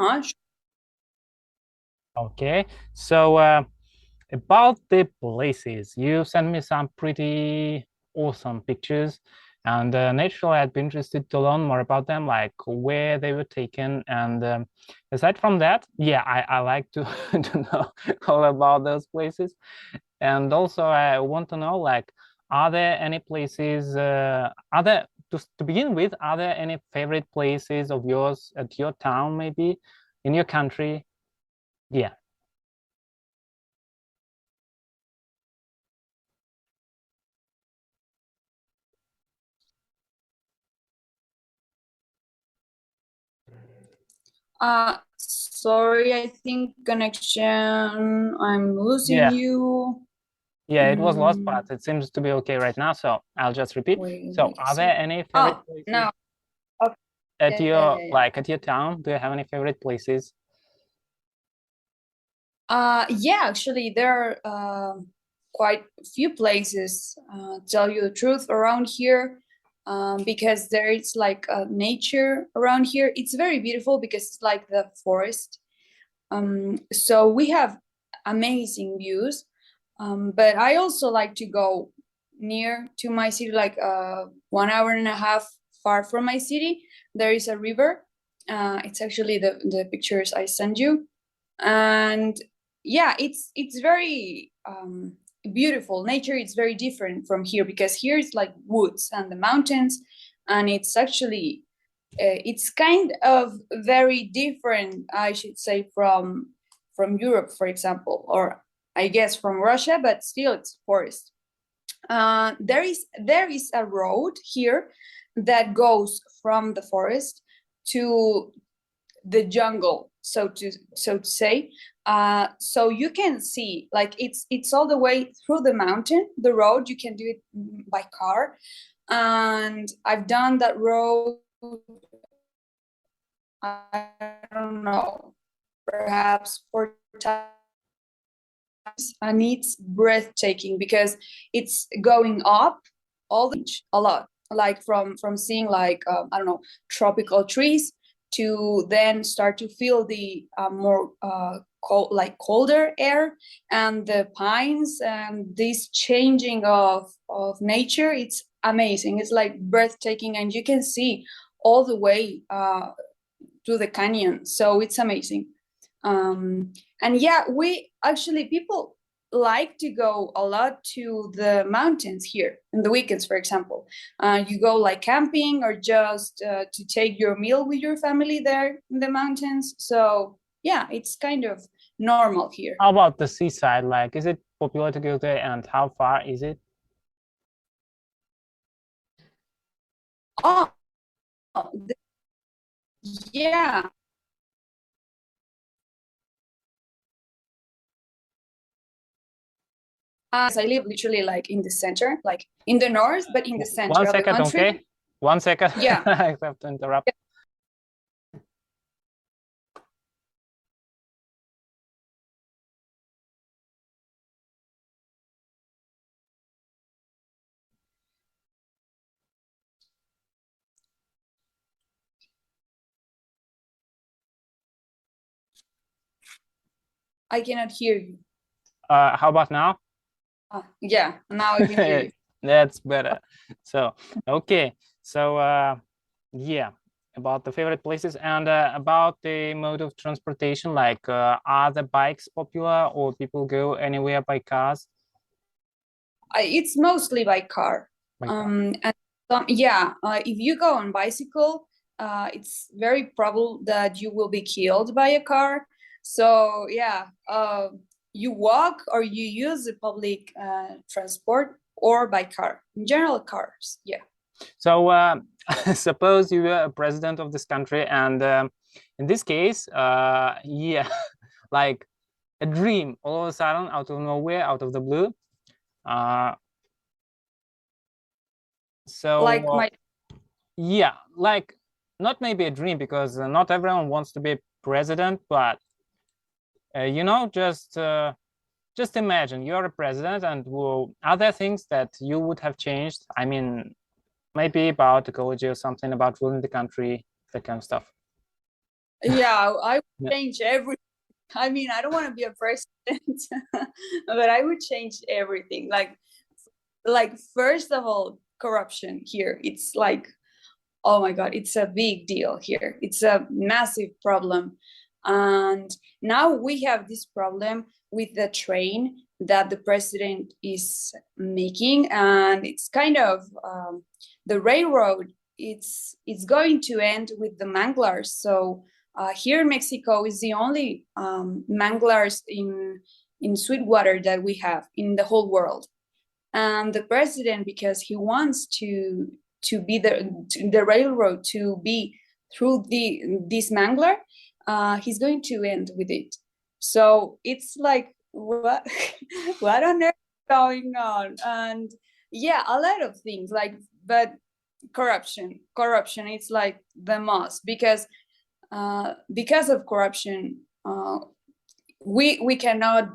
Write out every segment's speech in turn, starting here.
Uh-huh. Okay, so about the places, you sent me some pretty awesome pictures, and naturally, I'd be interested to learn more about them, like where they were taken. And aside from that, yeah, I like to to know all about those places. And also, I want to know, like, are there any places? Are there to begin with? Are there any favorite places of yours at your town, maybe in your country? Yeah. Sorry, I think connection. I'm losing Yeah. you. Yeah, it was lost, Mm, but it seems to be okay right now. So I'll just repeat. So wait a are there second. any favorite Oh, places now. Okay. at Yeah, yeah, your yeah, yeah. like at your town? Do you have any favorite places? Yeah, actually, there are quite a few places, tell you the truth, around here, because there is like nature around here. It's very beautiful because it's like the forest. So we have amazing views. But I also like to go near to my city, like 1 hour and a half far from my city. There is a river. It's actually the pictures I send you, and yeah, it's very beautiful. Nature is very different from here because here it's like woods and the mountains, and it's actually it's kind of very different, I should say, from Europe, for example, or I guess from Russia, but still it's forest. There is a road here that goes from the forest to the jungle, so to say. So you can see, like, it's all the way through the mountain. The road, you can do it by car, and I've done that road, I don't know, perhaps 4 times, and it's breathtaking because it's going up all the a lot, like from seeing like I don't know, tropical trees, to then start to feel the more cold, like colder air, and the pines, and this changing of nature. It's amazing. It's like breathtaking, and you can see all the way to the canyon. So it's amazing. Um, and yeah, we actually, people like to go a lot to the mountains here in the weekends, for example. You go like camping, or just to take your meal with your family there in the mountains. So yeah, it's kind of normal here. How about the seaside? Like, is it popular to go there, and how far is it? Oh, yeah. I live literally like in the center, like in the north, but in the center One of the second, country. okay? 1 second. Yeah. I have to interrupt. I cannot hear you. How about now? Yeah, now I can hear you. That's better. So, okay. So, yeah, about the favorite places, and about the mode of transportation, like, are the bikes popular, or people go anywhere by cars? It's mostly by car. By car. And yeah, if you go on bicycle, it's very probable that you will be killed by a car. So yeah, you walk or you use the public transport, or by car. In general, cars. Yeah. So, suppose you were a president of this country, and in this case, yeah, like a dream all of a sudden, out of nowhere, out of the blue. Uh, so, Like my yeah, like, not maybe a dream, because not everyone wants to be president, but just imagine you're a president, and are there things that you would have changed? I mean, maybe about ecology or something, about ruling the country, that kind of stuff. Yeah, I would Yeah. change everything. I mean, I don't want to be a president, but I would change everything. Like first of all, corruption here. It's like, oh my God, it's a big deal here. It's a massive problem. And now we have this problem with the train that the president is making, and it's kind of the railroad. It's going to end with the manglars. So here in Mexico is the only manglars in Sweetwater that we have in the whole world. And the president, because he wants to be the railroad to be through this mangler, he's going to end with it. So it's like, what what on earth is going on? And yeah, a lot of things, like, but corruption, it's like the most, because of corruption, we cannot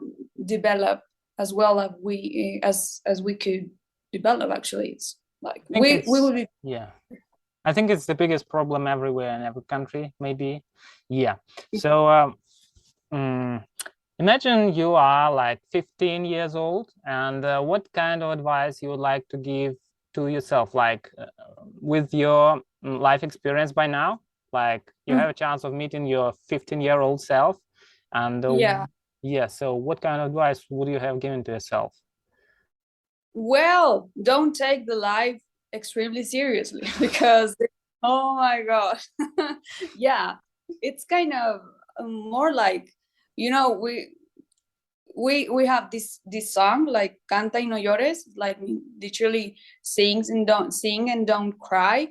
develop as well as we could develop. Actually, it's like we will be. Yeah, I think it's the biggest problem everywhere in every country, maybe. Yeah. So imagine you are like 15 years old, and what kind of advice you would like to give to yourself, like with your life experience by now? Like you have a chance of meeting your 15-year-old self, and yeah. So what kind of advice would you have given to yourself? Well, don't take the life extremely seriously, because oh my God, yeah, it's kind of more like, we have this song like "Canta y no llores," like literally sing and don't cry,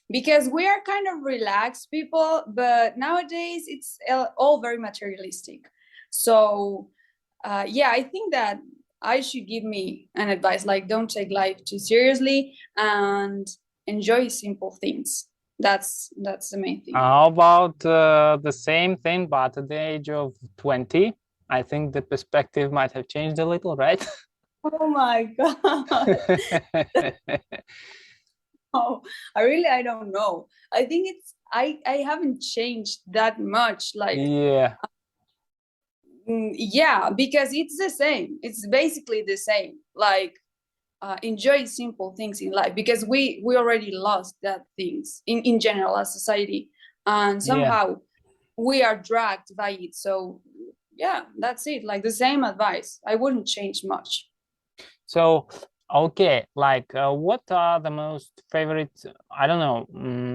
because we are kind of relaxed people, but nowadays it's all very materialistic. So yeah, I think that I should give me an advice, like, don't take life too seriously and enjoy simple things. That's the main thing. How about the same thing, but at the age of 20? I think the perspective might have changed a little, right? Oh my God. Oh, I don't know. I think I haven't changed that much. Like, yeah. Yeah, because it's the same. It's basically the same. Like, enjoy simple things in life, because we already lost that things in general as society, and somehow we are dragged by it. So yeah, that's it. Like the same advice. I wouldn't change much. So okay, like what are the most favorite, I don't know,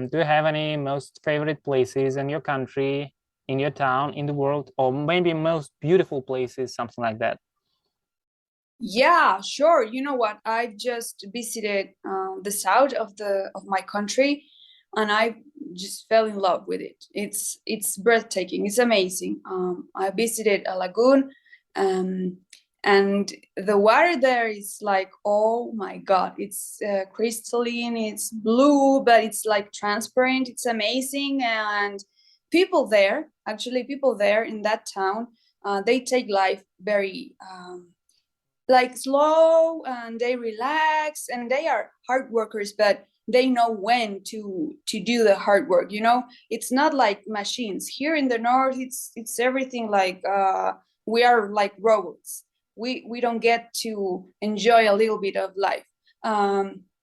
do you have any most favorite places in your country, in your town, in the world, or maybe most beautiful places, something like that? Yeah, sure. You know what? I've just visited the south of my country, and I just fell in love with it. It's breathtaking. It's amazing. I visited a lagoon, and the water there is like, oh my God, it's crystalline. It's blue, but it's like transparent. It's amazing. And people there in that town, they take life very like slow, and they relax, and they are hard workers, but they know when to do the hard work. It's not like machines here in the north. It's everything like we are like robots. We don't get to enjoy a little bit of life.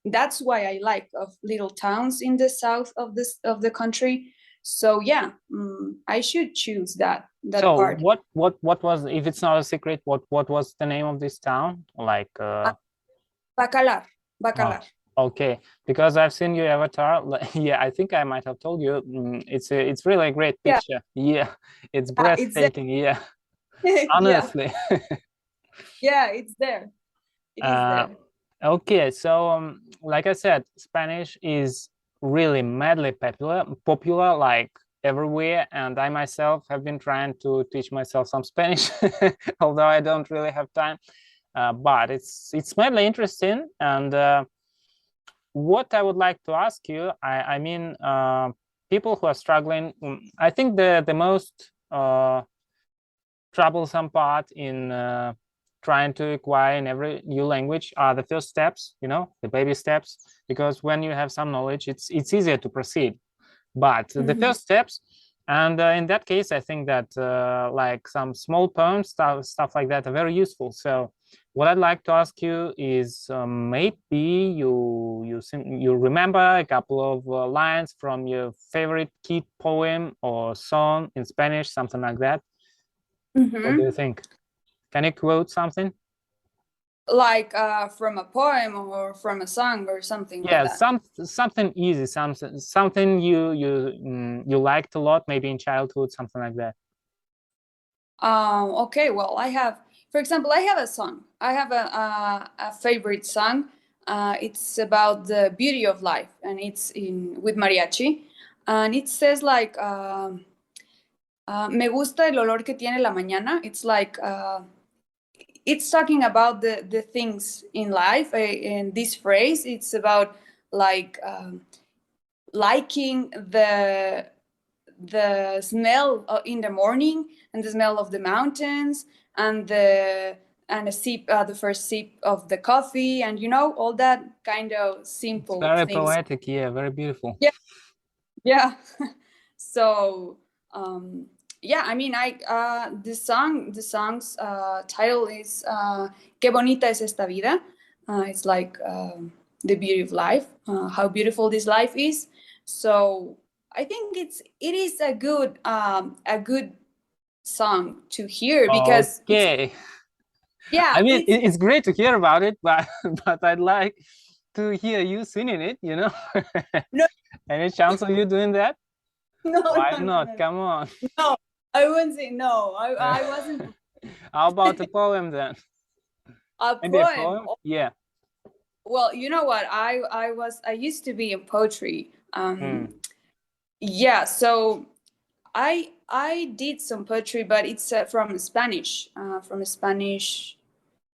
That's why I like of little towns in the south of the country. So yeah, I should choose that So part. what was, if it's not a secret, what was the name of this town? Like Bacalar. Okay, because I've seen your avatar. Yeah, I think I might have told you. It's really a great Yeah. picture. Yeah, it's It's breathtaking. Yeah, yeah. honestly. Yeah, it's there. It is there. Okay, so like I said, Spanish is really madly popular like everywhere, and I myself have been trying to teach myself some Spanish, although I don't really have time. But it's madly interesting, and what I would like to ask you, I mean, people who are struggling, I think the most troublesome part in trying to acquire in every new language are the first steps, the baby steps, because when you have some knowledge, it's easier to proceed. But the first steps, And in that case, I think that like some small poems, stuff like that, are very useful. So what I'd like to ask you is maybe you remember a couple of lines from your favorite kid poem or song in Spanish, something like that. What do you think? Can you quote something? Like from a poem or from a song or something like Yeah, that. something easy, something you liked a lot, maybe in childhood, something like that. Okay, well, for example, I have a song. I have a favorite song. It's about the beauty of life, and it's in with mariachi, and it says like, "Me gusta el olor que tiene la mañana." It's like it's talking about the things in life. In this phrase, it's about like liking the smell in the morning and the smell of the mountains and the first sip of the coffee, and all that kind of simple Very things. poetic, yeah, very beautiful. Yeah. So yeah, I mean, the song's title is "Qué bonita es esta vida." It's like the beauty of life, how beautiful this life is. So I think it is a good song to hear because Okay. yeah, I mean, it's great to hear about it, but but I'd like to hear you singing it, you know? No. Any chance of you doing that? no, Why no, no, not? no, Come on. no. I wouldn't say no. I wasn't How about a poem then? a Maybe a poem. poem? Yeah. Well, you know what? I used to be in poetry. Hmm. Yeah, so I did some poetry, but it's from Spanish. From Spanish.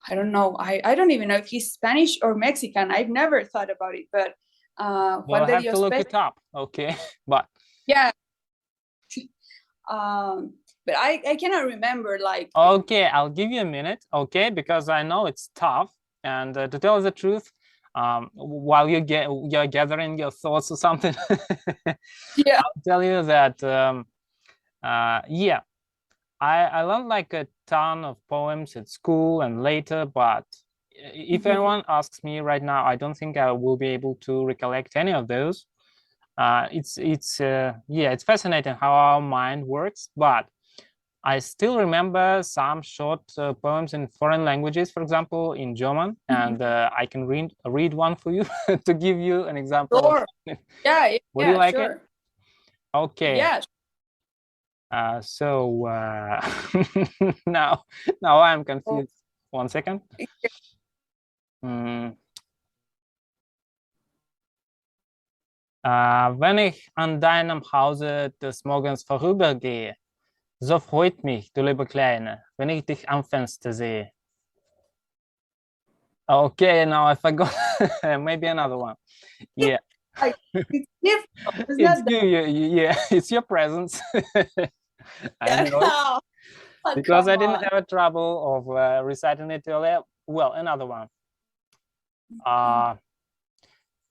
I don't know. I don't even know if he's Spanish or Mexican. I've never thought about it, but Well, Juan I de have to Dios look Pérez. it up. Okay. But Yeah. But I cannot remember like. okay, I'll give you a minute, okay? Because I know it's tough. And to tell the truth, while you're gathering your thoughts or something, Yeah. I'll tell you that yeah, I learned like a ton of poems at school and later, but if anyone asks me right now, I don't think I will be able to recollect any of those. It's yeah, it's fascinating how our mind works, but I still remember some short poems in foreign languages, for example, in German, and I can read one for you to give you an example. Sure. Yeah. Would you Yeah. like Sure. it? Okay. Yeah. So now I'm confused. 1 second. Wenn ich an deinem Hause des Morgens vorübergehe, so freut mich, du liebe Kleine, wenn ich dich am Fenster sehe. Okay, now I forgot. Maybe another one. Yeah. It's difficult. It's It's not you, yeah, it's your presence. I know it. that. Because I didn't have a trouble of reciting it earlier. Well, another one.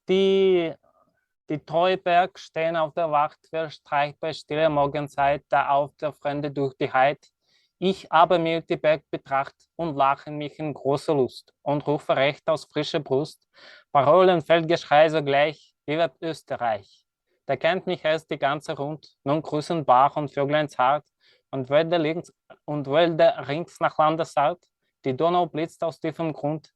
Die Treuberg stehen auf der Wacht für Streich bei stiller Morgenzeit, da auf der Fremde durch die Heid. Ich aber mir die Berg betracht und lache mich in großer Lust und rufe recht aus frischer Brust. Parolen, Feldgeschrei sogleich, vivat Österreich. Da kennt mich erst die ganze Rund, nun grüßen Bach und Vöglein zart und Wälder rings nach Landesart. Die Donau blitzt aus tiefem Grund.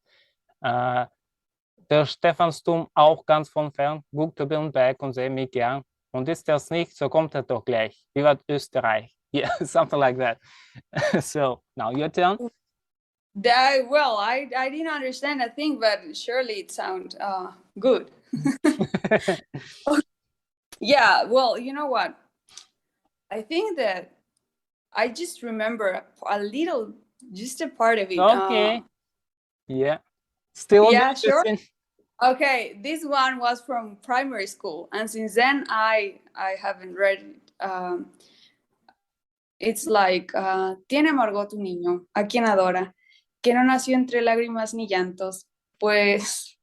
Der Stephansdom auch ganz von fern, guckt über den Berg und sehe mich gern. Und ist das nicht, so kommt er doch gleich. Vivat Österreich. Yeah, something like that. So, now your turn. Well, I didn't understand a thing, but surely it sounds good. Yeah, well, you know what? I think that I just remember a little, just a part of it. Okay. Yeah. Still yeah, sure. interesting. Okay, this one was from primary school, and since then I haven't read it. It's like, tiene amargo tu niño, a quien adora, que no nació entre lágrimas ni llantos. Pues,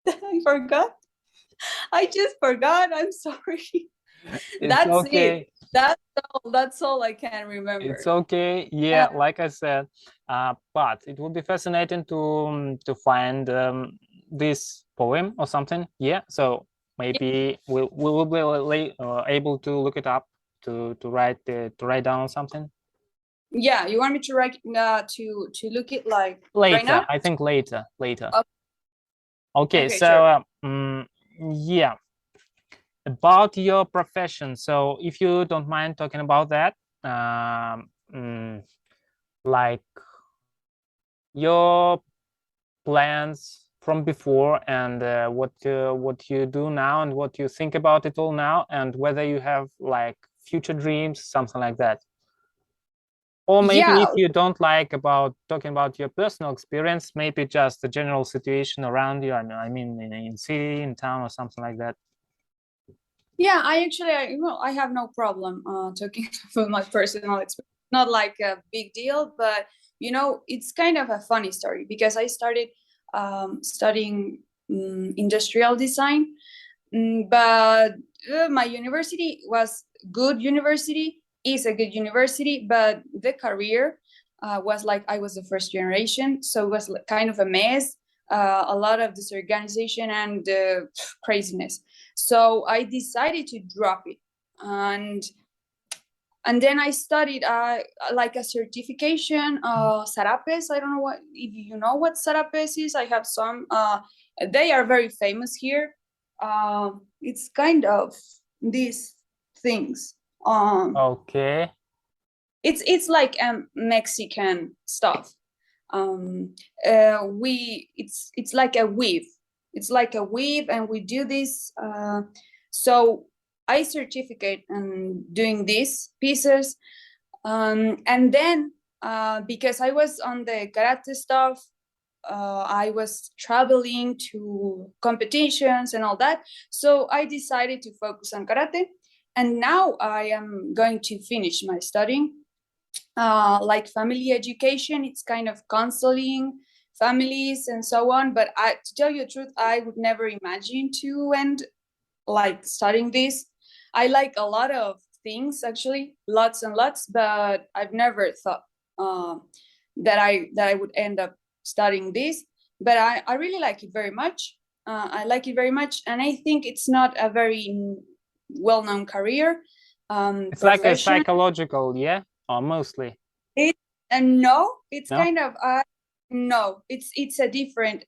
I forgot. I just forgot. I'm sorry. It's That's okay. it. That's all I can remember. It's okay. Yeah, like I said, but it would be fascinating to find this poem or something. Yeah, so maybe we will be able to look it up to write down something. Yeah, you want me to write to look it like Later, right now? I think later. Okay, Okay, okay, so sure. yeah, about your profession. So if you don't mind talking about that, like your plans from before and what you do now and what you think about it all now, and whether you have like future dreams, something like that. Or maybe Yeah, if you don't like about talking about your personal experience, maybe just the general situation around you. I mean in city, in town, or something like that. yeah. I have no problem talking about my personal experience. Not like a big deal, but it's kind of a funny story because I started studying industrial design, but my university was good university, is a good university, but the career was like I was the first generation, so it was kind of a mess, a lot of disorganization and craziness. So I decided to drop it, and then I studied like a certification, sarapes. I don't know what if you know what sarapes is. I have some. They are very famous here. It's kind of these things. Okay. It's like Mexican stuff. It's like a weave. It's like a weave, and we do this. So I certificate and doing these pieces, and then because I was on the karate stuff, I was traveling to competitions and all that. So I decided to focus on karate, and now I am going to finish my studying. Like family education, it's kind of counseling families and so on. But to tell you the truth, I would never imagine to end like studying this. I like a lot of things, actually, lots and lots, but I've never thought that I would end up studying this. But I really like it very much. I like it very much, and I think it's not a very well-known career, It's like a profession. psychological, yeah, or mostly. And no, it's No. kind of no, it's a different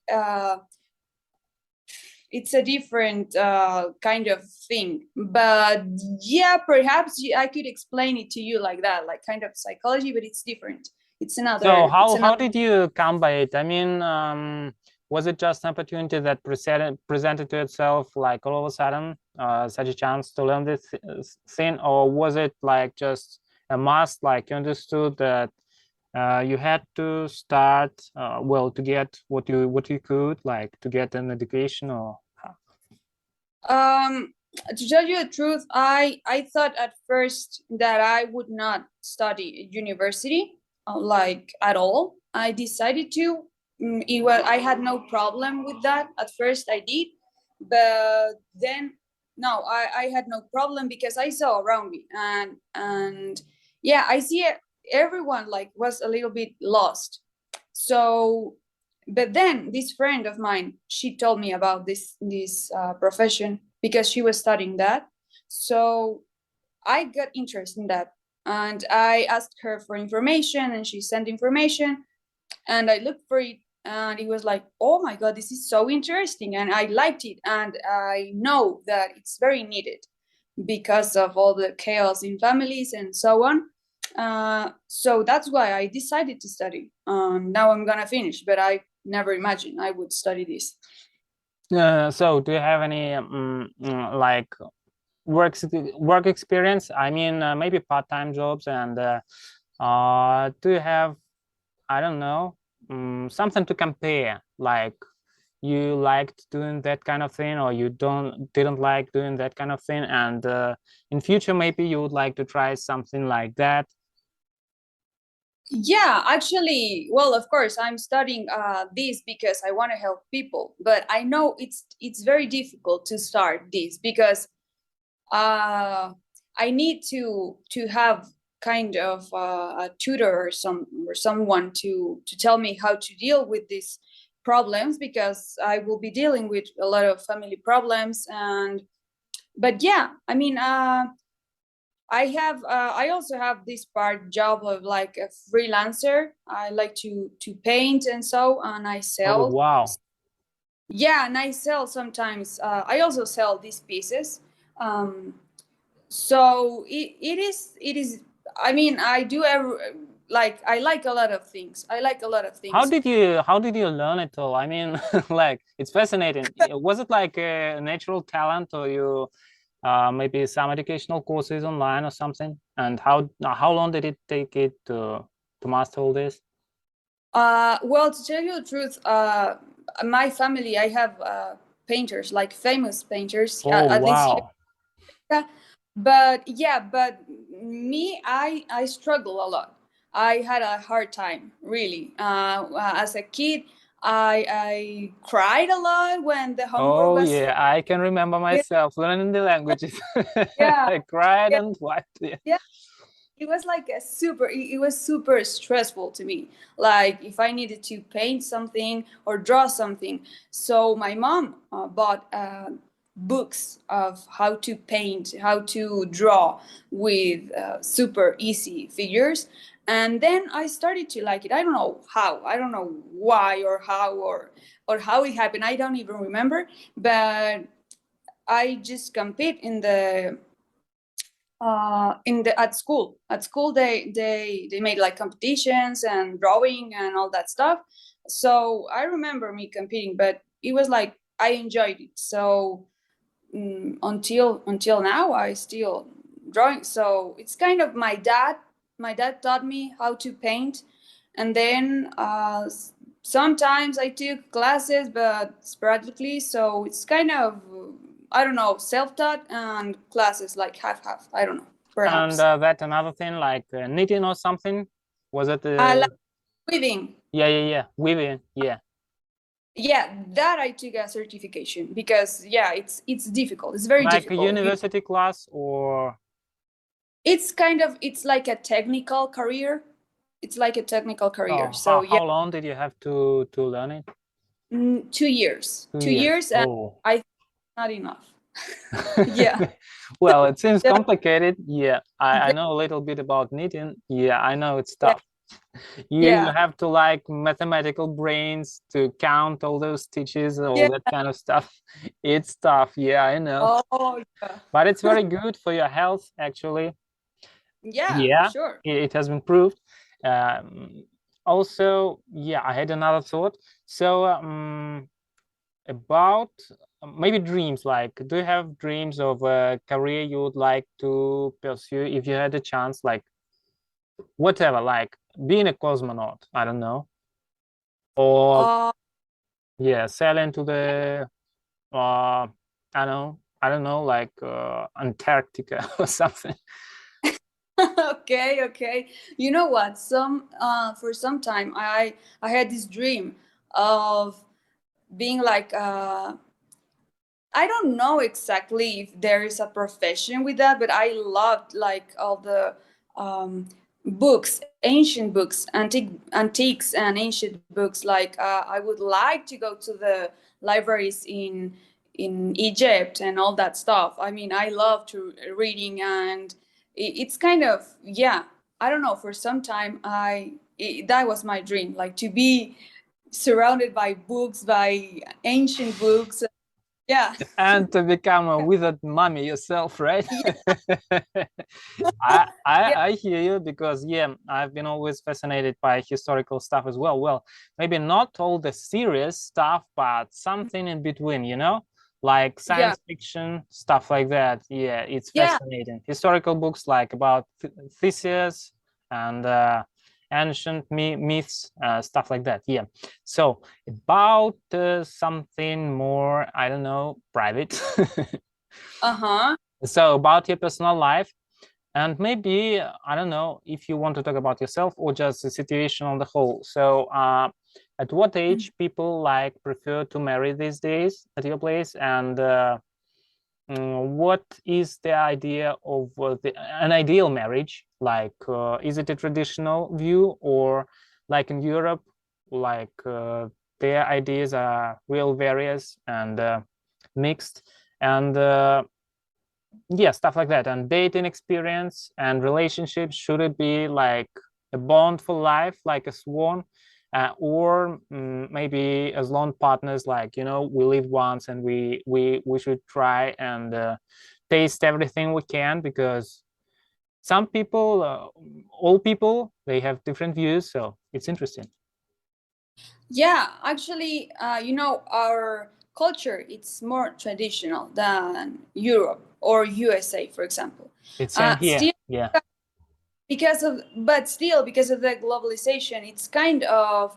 kind of thing. But yeah, perhaps I could explain it to you like that, like kind of psychology, but it's different. It's So another. how did you come by it? I mean, was it just an opportunity that presented to itself like all of a sudden, such a chance to learn this thing, or was it like just a must? Like you understood that you had to start well to get what you could, like to get an education, or To tell you the truth, I thought at first that I would not study university, like at all. I decided to. I had no problem with that. At first I did, but then no, I had no problem because I saw around me, and yeah, I see it, everyone like was a little bit lost. So but then this friend of mine, she told me about this profession because she was studying that. So I got interested in that, and I asked her for information, and she sent information, and I looked for it, and it was like, oh my god, this is so interesting, and I liked it, and I know that it's very needed because of all the chaos in families and so on. So that's why I decided to study. Now I'm gonna finish, but I never imagined I would study this. so do you have any like work experience? I mean, maybe part-time jobs, and do you have, I don't know, something to compare? Like you liked doing that kind of thing, or you didn't like doing that kind of thing, and in future maybe you would like to try something like that. Yeah, actually, well, of course, I'm studying this because I want to help people, but I know it's very difficult to start this because I need to have kind of a tutor or someone to tell me how to deal with these problems, because I will be dealing with a lot of family problems. But yeah, I mean, I also have this part job of like a freelancer. I like to paint and so, and I Oh, sell. wow. Yeah, and I sell sometimes. I also sell these pieces. So it is. I mean, I do like I like a lot of things. I like a lot of How things. did you learn it all? I mean, like it's fascinating. Was it like a natural talent, or you maybe some educational courses online or something? And how long did it take it to master all this? Well, to tell you the truth, my family, I have painters, like famous painters, Oh, at least here. wow. Yeah. But yeah, but me, I struggle a lot. I had a hard time, really. As a kid, I cried a lot when the homework Oh, was. yeah, I can remember myself learning the languages. Yeah, I cried yeah, and wiped. Yeah. yeah. It was like it was super stressful to me, like if I needed to paint something or draw something. So my mom bought books of how to paint, how to draw with super easy figures, and then I started to like it. I don't know how, I don't know why or how, or how it happened, I don't even remember. But I just compete in the at school they made like competitions and drawing and all that stuff. So I remember me competing, but it was like I enjoyed it. So until now I still drawing. So it's kind of my dad taught me how to paint, and then sometimes I took classes, but sporadically. So it's kind of I don't know, self-taught and classes, like half. I don't know, And perhaps. that another thing like knitting or something? Was it I like weaving. yeah, weaving, yeah. Yeah, that I took a certification, because yeah, it's difficult. It's very Like a difficult. university class or It's kind of, it's like a technical career. It's like a technical career. oh, So yeah, how long did you have to learn it? 2 years. 2 years. 2 years, and Oh. I think not enough. Yeah. Well, it seems Yeah, complicated. Yeah, I yeah, know a little bit about knitting. Yeah, I know it's yeah, tough. You yeah, have to like mathematical brains to count all those stitches, all yeah. that kind of stuff. It's tough. Yeah, I know. Oh yeah. But it's very good for your health, actually. Yeah, for Yeah, sure. it has been proved. Um, Also, yeah, I had another thought. So, about maybe dreams, like do you have dreams of a career you would like to pursue if you had a chance, like whatever, like being a cosmonaut, I don't know, or uh yeah, sailing to the I don't know, like Antarctica or something. okay, okay. You know what, some for some time I had this dream of being like I don't know exactly if there is a profession with that, but I loved like all the books, ancient books, antiques and ancient books. Like I would like to go to the libraries in Egypt and all that stuff. I mean, I love to reading, and it's kind of, yeah. I don't know. For some time, that was my dream, like to be surrounded by books, by ancient books. Yeah. And to become a wizard mummy yourself, right? Yeah, yeah, I hear you, because yeah, I've been always fascinated by historical stuff as well. Well, maybe not all the serious stuff, but something in between, like yeah, science fiction, stuff like that. Yeah, it's yeah. fascinating. Historical books like about Theseus and ancient myths, stuff like that. Yeah. So about something more, I don't know, private. Uh-huh. So about your personal life, and maybe I don't know if you want to talk about yourself or just the situation on the whole. So at what age people like prefer to marry these days at your place, and what is the idea of an ideal marriage? Like, is it a traditional view, or like in Europe, like their ideas are real various and mixed, and yeah, stuff like that. And dating experience and relationships, should it be like a bond for life, like a swan, or maybe as lone partners, like, you know, we live once and we should try and taste everything we can, because some people, all people, they have different views, so it's interesting. Yeah, actually, you know, our culture, it's more traditional than Europe or USA, for example. It's same here. Still, Yeah. but still, because of the globalization, it's kind of,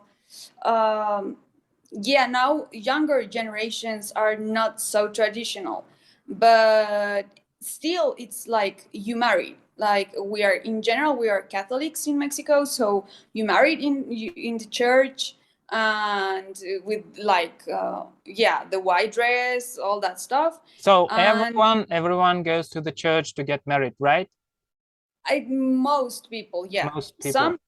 yeah, now younger generations are not so traditional, but still, it's like you married. Like, we are, in general, we are Catholics in Mexico, so you married in the church, and with like yeah, the white dress, all that stuff. So And everyone goes to the church to get married, right? Most people, yeah. Most people. Some,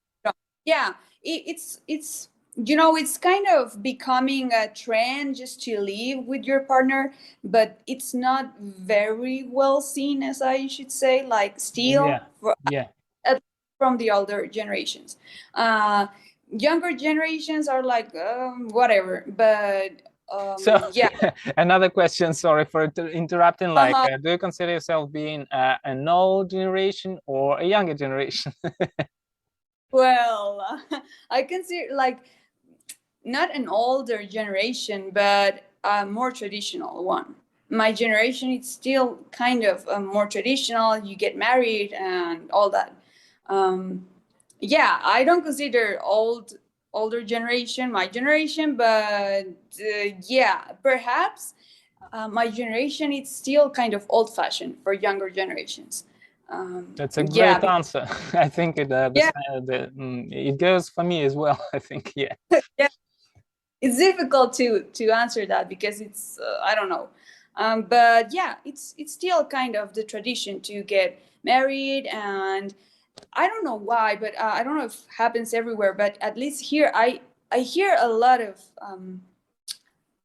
yeah. It's you know, it's kind of becoming a trend just to live with your partner, but it's not very well seen, as I should say. Like, still, Yeah. from the older generations. Younger generations are like, whatever, but So yeah. another question, sorry for interrupting, like, Uh-huh. do you consider yourself being an old generation or a younger generation? Well, I consider, like, not an older generation, but a more traditional one. My generation, it's still kind of more traditional. You get married and all that. Yeah, I don't consider older generation my generation, but yeah, perhaps my generation, it's still kind of old fashioned for younger generations. That's a Yeah, great answer. I think it yeah, it goes for me as well. I think, yeah. yeah. It's difficult to answer that because it's I don't know, but yeah, it's still kind of the tradition to get married, and I don't know why, but I don't know if it happens everywhere, but at least here I hear a lot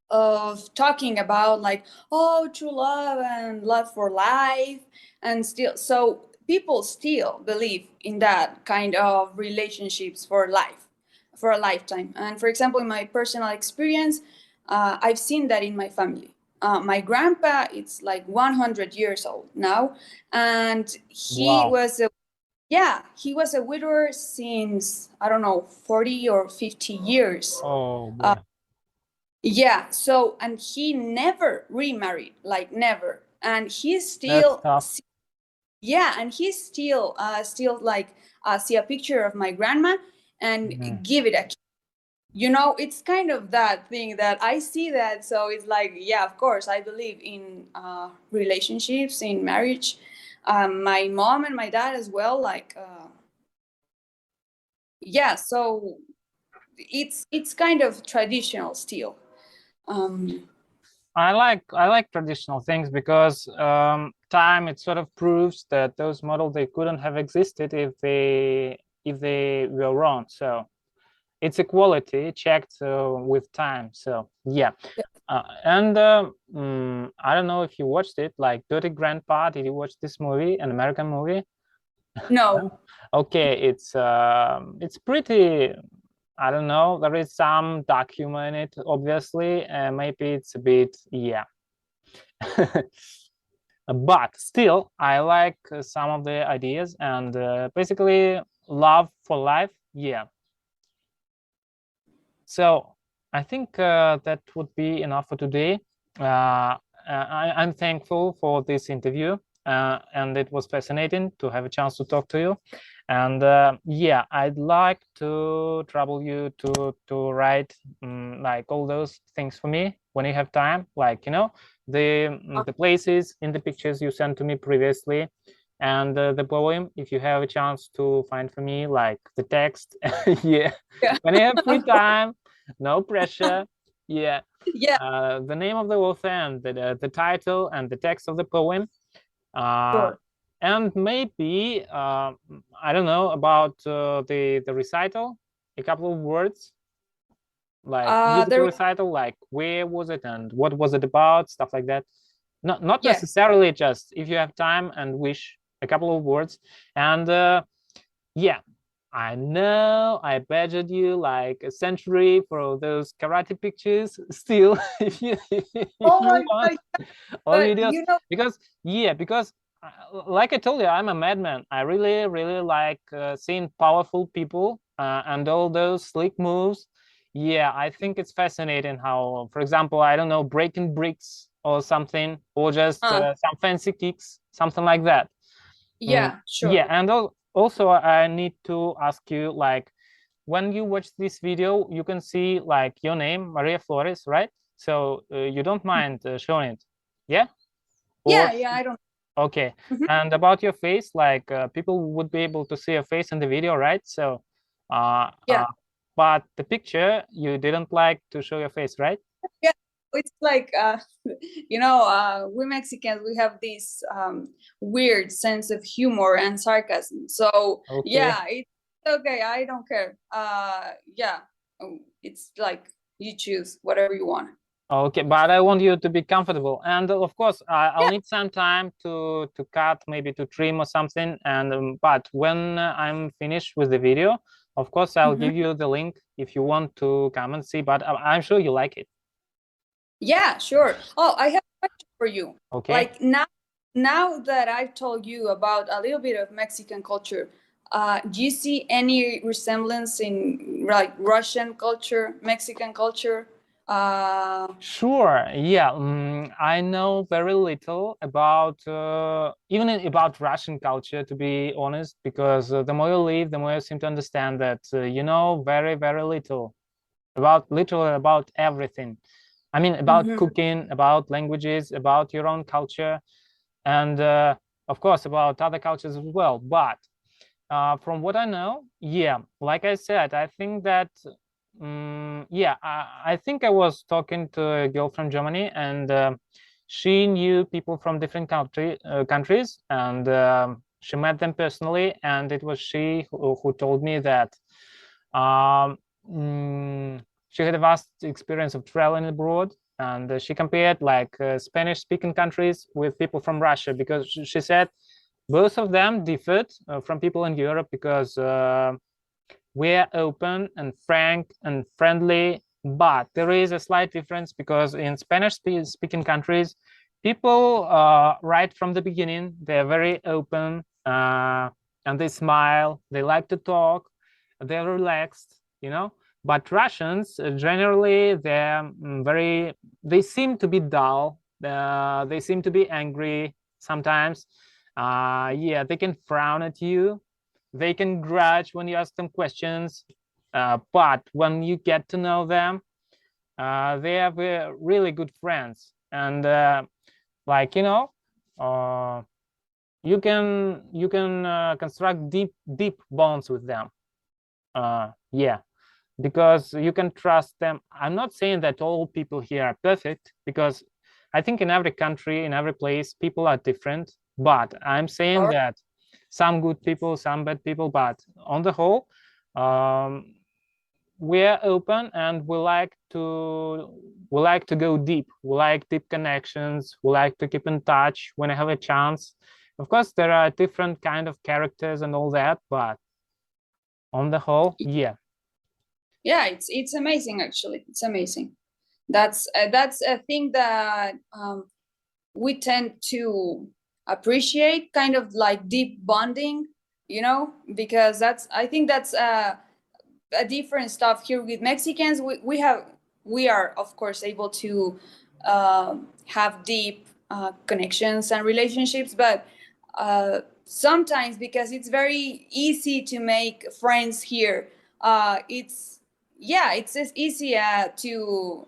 of talking about, like, oh, true love and love for life, and still, so people still believe in that kind of relationships for life, for a lifetime. And for example, in my personal experience, I've seen that in my family. My grandpa, it's like 100 years old now, and he Wow. was a, yeah, he was a widower since, I don't know, 40 or 50 years. Oh boy. Yeah, so, and he never remarried, like, never. And he's That's still, tough. yeah, and he's still like, see a picture of my grandma and give it a kiss. You know, it's kind of that thing that I see that. So it's like, yeah, of course, I believe in relationships, in marriage. My mom and my dad as well, like, yeah, so it's kind of traditional still. Um, I like traditional things because time, it sort of proves that those models, they couldn't have existed if they were wrong. So it's equality checked with time. So yeah. And I don't know if you watched it, like Dirty Grandpa. Did you watch this movie, an American movie? no. Okay, it's pretty, I don't know, there is some dark humor in it, obviously, and maybe it's a bit, yeah. But still, I like some of the ideas, and basically love for life, yeah. So I think that would be enough for today. I'm thankful for this interview, and it was fascinating to have a chance to talk to you. And yeah, I'd like to trouble you to write like all those things for me when you have time, like, you know, the places in the pictures you sent to me previously, and the poem, if you have a chance to find for me, like the text. Yeah, Yeah. when you have free Of course. time, no pressure. Yeah. Yeah, The name of the author and the title and the text of the poem. sure. And maybe I don't know about the recital, a couple of words, like musical There, recital, like where was it and what was it about, stuff like that. Not yes. necessarily, just if you have time and wish, a couple of words. And yeah, I know I badgered you like a century for those karate pictures. Still, if Oh you my want God. all But videos, because yeah, because like I told you, I'm a madman. I really like seeing powerful people and all those slick moves. Yeah, I think it's fascinating how, for example, I don't know, breaking bricks or something, or just uh, some fancy kicks, something like that. yeah, sure. Yeah, and also I need to ask you, like, when you watch this video, you can see like your name, Maria Flores, right? So you don't mind showing it, yeah? Or Yeah, I don't. okay. Mhm. And about your face, like people would be able to see your face in the video, right? So, uh, Yeah, uh, but the picture, you didn't like to show your face, right? yeah. It's like we Mexicans, we have this weird sense of humor and sarcasm. So Okay. yeah, it's okay. I don't care. Yeah, it's like you choose whatever you want. Okay, but I want you to be comfortable, and of course, I'll Yeah. need some time to cut, maybe to trim or something. And but when I'm finished with the video, of course, I'll Mhm. give you the link if you want to come and see. But I'm sure you like it. Yeah, sure. Oh, I have a question for you. Okay. Like now that I've told you about a little bit of Mexican culture, do you see any resemblance in like Russian culture, Mexican culture? Sure. Yeah. I know very little about even about Russian culture, to be honest, because the more you live, the more you seem to understand that you know very little about literally about everything. I mean, about Mhm. cooking, about languages, about your own culture, and of course about other cultures as well. But from what I know, yeah, like I said, I think that yeah, I think I was talking to a girl from Germany, and she knew people from different countries, and she met them personally, and it was she who told me that um, mm, she had a vast experience of traveling abroad, and she compared like Spanish-speaking countries with people from Russia, because she said both of them differed from people in Europe, because we're open and frank and friendly, but there is a slight difference, because in Spanish speaking countries, people right from the beginning, they're very open and they smile, they like to talk, they're relaxed, you know. But Russians generally, they're they seem to be dull, they seem to be angry sometimes. Yeah, they can frown at you, they can grudge when you ask them questions, but when you get to know them, they are really good friends, and like uh, you can construct deep bonds with them. Yeah, because you can trust them. I'm not saying that all people here are perfect, because I think in every country, in every place, people are different. But I'm saying Or that some good people, some bad people, but on the whole, um, we're open, and we like to go deep. We like deep connections. We like to keep in touch when I have a chance. Of course, there are different kind of characters and all that, but on the whole, yeah. yeah, it's amazing actually. It's amazing. That's a thing that we tend to appreciate, kind of like deep bonding, because I think that's a different stuff here with Mexicans. We are of course able to have deep connections and relationships, but sometimes because it's very easy to make friends here, it's yeah, it's as easy to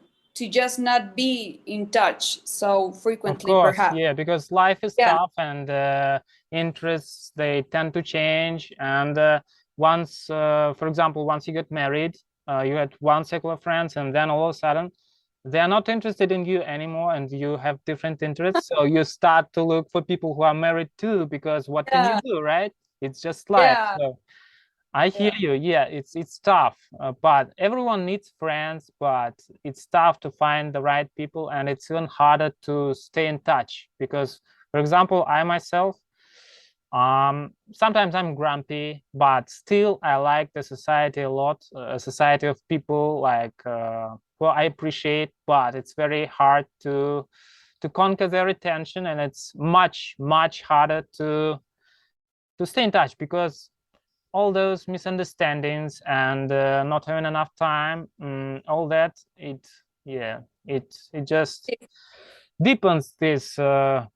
just not be in touch so Of frequently, course, perhaps. yeah, because life is Yeah. tough, and interests, they tend to change. And once, for example, once you get married, you had one circle of friends, and then all of a sudden, they are not interested in you anymore, and you have different interests. So you start to look for people who are married too, because what can you do, right? It's just life. Yeah. So I hear Yeah. you. Yeah, it's tough, but everyone needs friends. But it's tough to find the right people, and it's even harder to stay in touch because, for example, I myself, sometimes I'm grumpy, but still I like the society a lot. A society of people like who I appreciate, but it's very hard to conquer their attention, and it's much harder to stay in touch because all those misunderstandings and not having enough time, all that, yeah, it just deepens this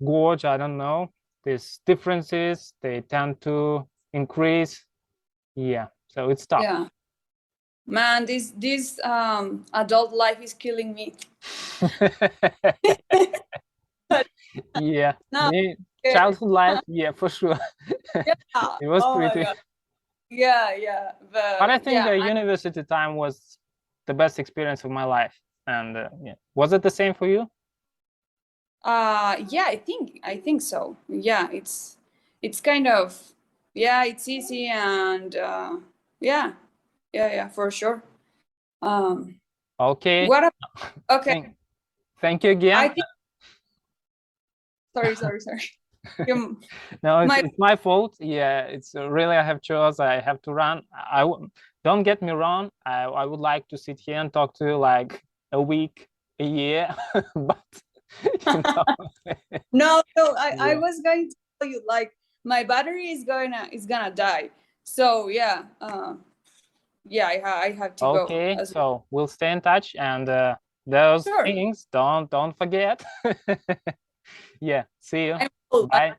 gorge. I don't know, these differences, they tend to increase. Yeah, so it's tough. Yeah. Man, this adult life is killing me. But Yeah, no. the Yeah. childhood life, yeah, for sure. Yeah. It was Oh my pretty, god. Yeah, yeah. but But I think yeah, university time was the best experience of my life. And yeah, was it the same for you? yeah, I think so. Yeah, it's kind of, yeah, it's easy and yeah, yeah, for sure. Um Okay, what okay, thank you I again. think, sorry. You, No, my it's my fault. Yeah, it's really, I have chores. I have to run. Don't get me wrong. I would like to sit here and talk to you like a week, a year, but you know, no, I yeah. was going to tell you, like, my battery is gonna die. So yeah, yeah, I have to go Okay, as well. so we'll stay in touch, and those Sure. things don't forget. Yeah, see you. I'm cool. Bye.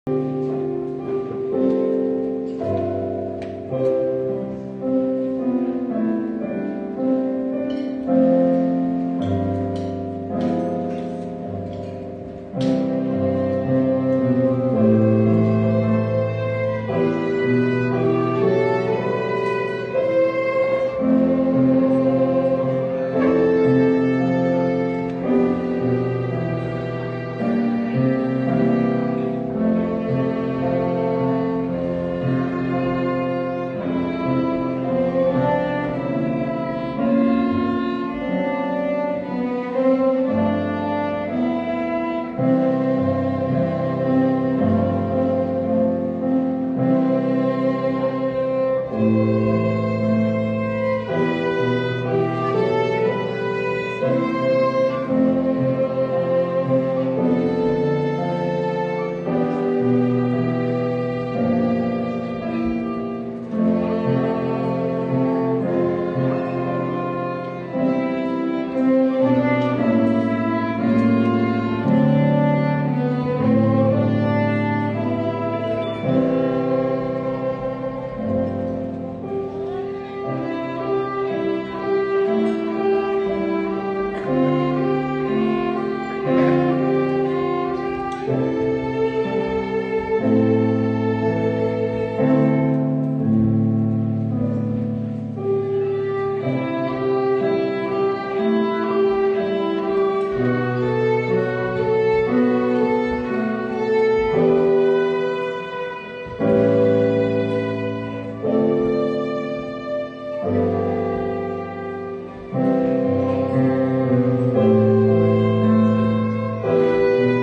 you.